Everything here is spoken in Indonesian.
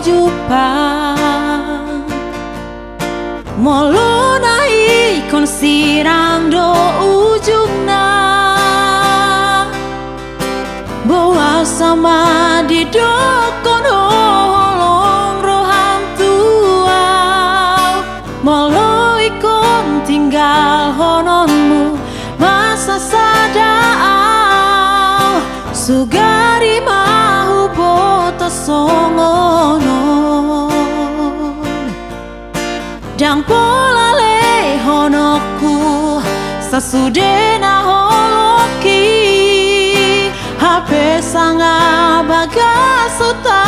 jupang molonai kon sirang do ujungna bawa sama di dokon holong roham tua moloi kon tinggal hononmu masa sadao sugari mahu boto songonon dang pola le honoku sasudena holoki hape sanga baga sota